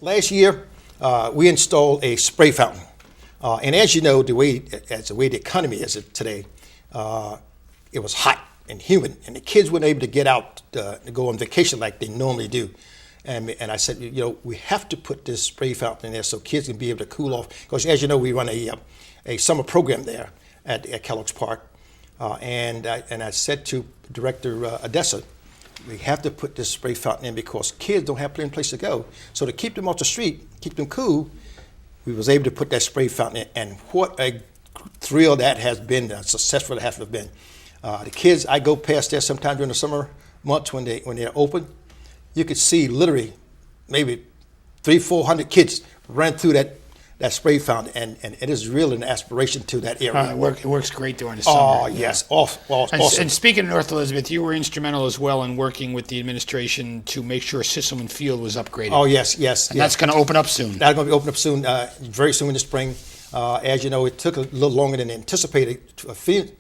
Last year, we installed a spray fountain. And as you know, the way the economy is today, it was hot and humid, and the kids weren't able to get out to go on vacation like they normally do. And I said, we have to put this spray fountain in there so kids can be able to cool off. Because as you know, we run a summer program there at Kellogg's Park. And I said to Director Odessa, we have to put this spray fountain in because kids don't have any place to go. So to keep them off the street, keep them cool, we was able to put that spray fountain in. And what a thrill that has been, successful it has been. The kids, I go past there sometime during the summer months when they're open. You could see literally maybe 300-400 kids ran through that spray fountain, and it is really an aspiration to that area. It works great during the summer. Oh, yes. Awesome. And speaking of North Elizabeth, you were instrumental as well in working with the administration to make sure Sisselman Field was upgraded. Oh, yes. And that's going to open up soon. That's going to be open up soon, very soon in the spring. As you know, it took a little longer than anticipated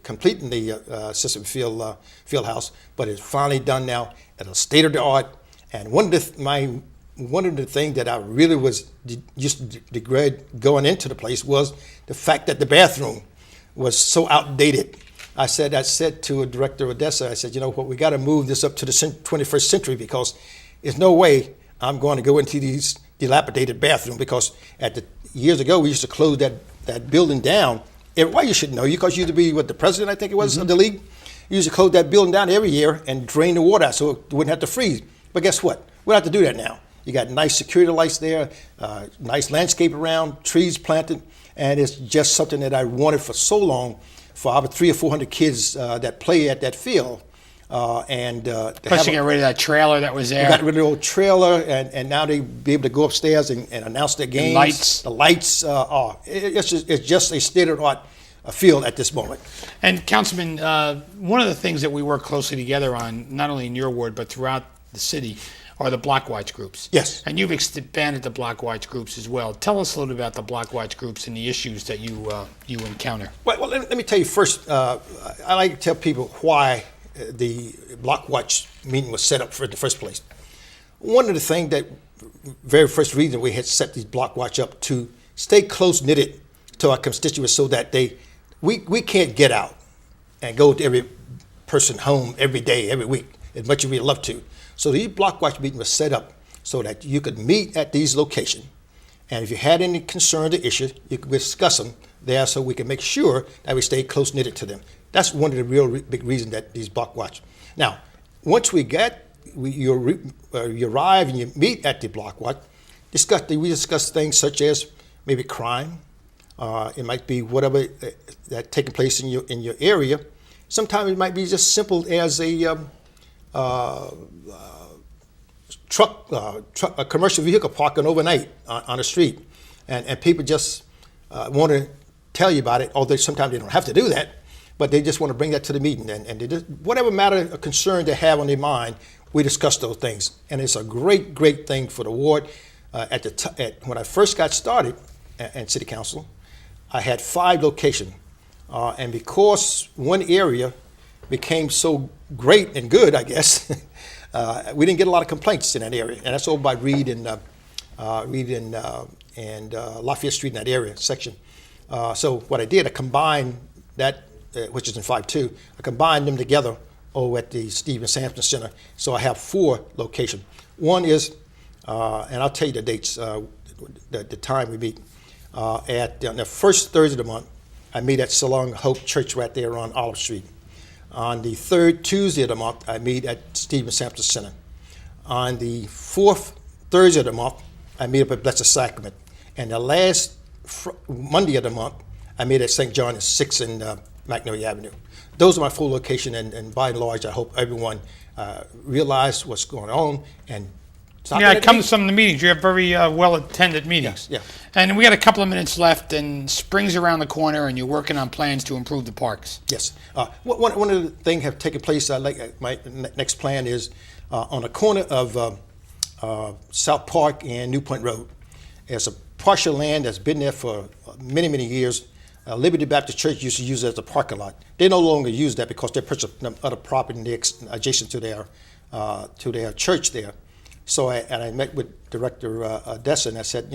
completing the Sisselman Field house, but it's finally done now at a state-of-the-art. And one of the things that I really was just dread going into the place was the fact that the bathroom was so outdated. I said to Director Odessa, I said, we got to move this up to the 21st century because there's no way I'm going to go into these dilapidated bathrooms because years ago we used to close that building down. Why you should know, because you used to be the president, I think it was, of the league. You used to close that building down every year and drain the water out so it wouldn't have to freeze. But guess what? We don't have to do that now. You got nice security lights there, nice landscape around, trees planted, and it's just something that I wanted for so long for our 300 or 400 kids that play at that field. Plus you got rid of that trailer that was there. We got rid of the old trailer, and now they be able to go upstairs and announce their games. The lights. It's just a state-of-the-art field at this moment. And Councilman, one of the things that we work closely together on, not only in your ward but throughout the city, are the block watch groups. Yes. And you've expanded the block watch groups as well. Tell us a little bit about the block watch groups and the issues that you encounter. Well, let me tell you first, I like to tell people why the block watch meeting was set up in the first place. One of the things that, very first reason we had set these block watch up to stay close-knitted to our constituents so that we can't get out and go to every person home every day, every week, as much as we'd love to. So the block watch meeting was set up so that you could meet at these locations, and if you had any concerns or issues, you could discuss them there so we can make sure that we stay close-knitted to them. That's one of the real big reasons that these block watch. Now, once you arrive and you meet at the block watch, we discuss things such as maybe crime. It might be whatever that taking place in your area. Sometimes it might be just simple as a commercial vehicle parking overnight on the street, and people just want to tell you about it. Although sometimes they don't have to do that, but they just want to bring that to the meeting, and they just, whatever matter of concern they have on their mind, we discuss those things, and it's a great thing for the ward. When I first got started at City Council, I had 5 locations, and because one area became so great and good, I guess, we didn't get a lot of complaints in that area, and that's over by Reed and Lafayette Street in that area section. So what I did, I combined that, which is in 5-2, I combined them together over at the Stephen Sampson Center. So I have 4 locations. One is, and I'll tell you the dates, the time we meet. At the first Thursday of the month, I meet at Salong Hope Church right there on Olive Street. On the third Tuesday of the month, I meet at Stephen Sampson Center. On the fourth Thursday of the month, I meet up at Blessed Sacrament. And the last Monday of the month, I meet at St. John at 6 in Magnolia Avenue. Those are my 4 locations, and by and large, I hope everyone realizes what's going on and it comes from the meetings. You have very well-attended meetings. Yeah. And we got a couple of minutes left, and spring's around the corner, and you're working on plans to improve the parks. Yes. One of the things have taken place, my next plan is on the corner of South Park and New Point Road. There's a partial land that's been there for many years. Liberty Baptist Church used to use it as a parking lot. They no longer use that because they purchased other property adjacent to their church there. So I met with Director Dessa, and I said,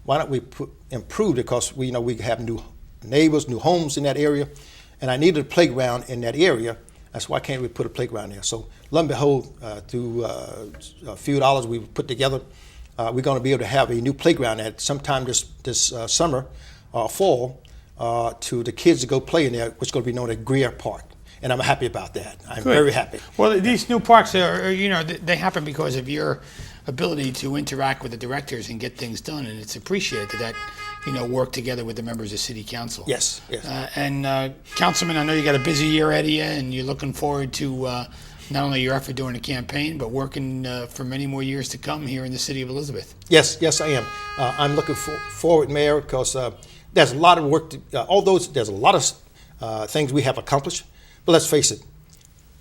why don't we improve, because we have new neighbors, new homes in that area, and I needed a playground in that area. That's why can't we put a playground there? So lo and behold, through a few dollars we put together, we're going to be able to have a new playground at sometime this summer or fall to the kids to go play in there, which is going to be known as Greer Park. And I'm happy about that. I'm very happy. Well, these new parks are, they happen because of your ability to interact with the directors and get things done, and it's appreciated that, work together with the members of City Council. Yes, yes. Councilman, I know you got a busy year ahead of you, and you're looking forward to not only your effort during the campaign, but working for many more years to come here in the city of Elizabeth. Yes, I am. I'm looking forward, Mayor, because there's a lot of work. Although there's a lot of things we have accomplished, but let's face it,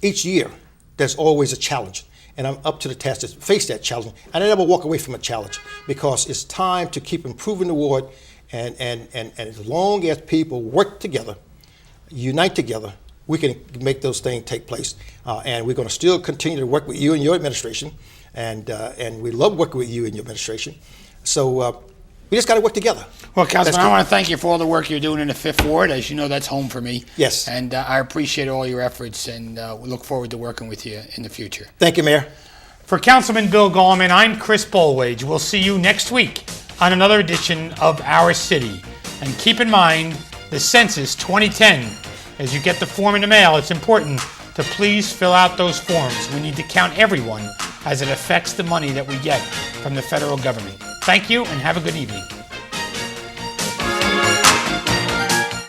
each year there's always a challenge, and I'm up to the task to face that challenge. And I never walk away from a challenge, because it's time to keep improving the ward, and as long as people work together, unite together, we can make those things take place. And we're going to still continue to work with you and your administration, and we love working with you and your administration. So we just got to work together. Well, Councilman, I want to thank you for all the work you're doing in the 5th Ward. As you know, that's home for me. Yes. And I appreciate all your efforts, and we look forward to working with you in the future. Thank you, Mayor. For Councilman Bill Gallman, I'm Chris Bolwage. We'll see you next week on another edition of Our City. And keep in mind, the Census 2010, as you get the form in the mail, it's important to please fill out those forms. We need to count everyone, as it affects the money that we get from the federal government. Thank you, and have a good evening.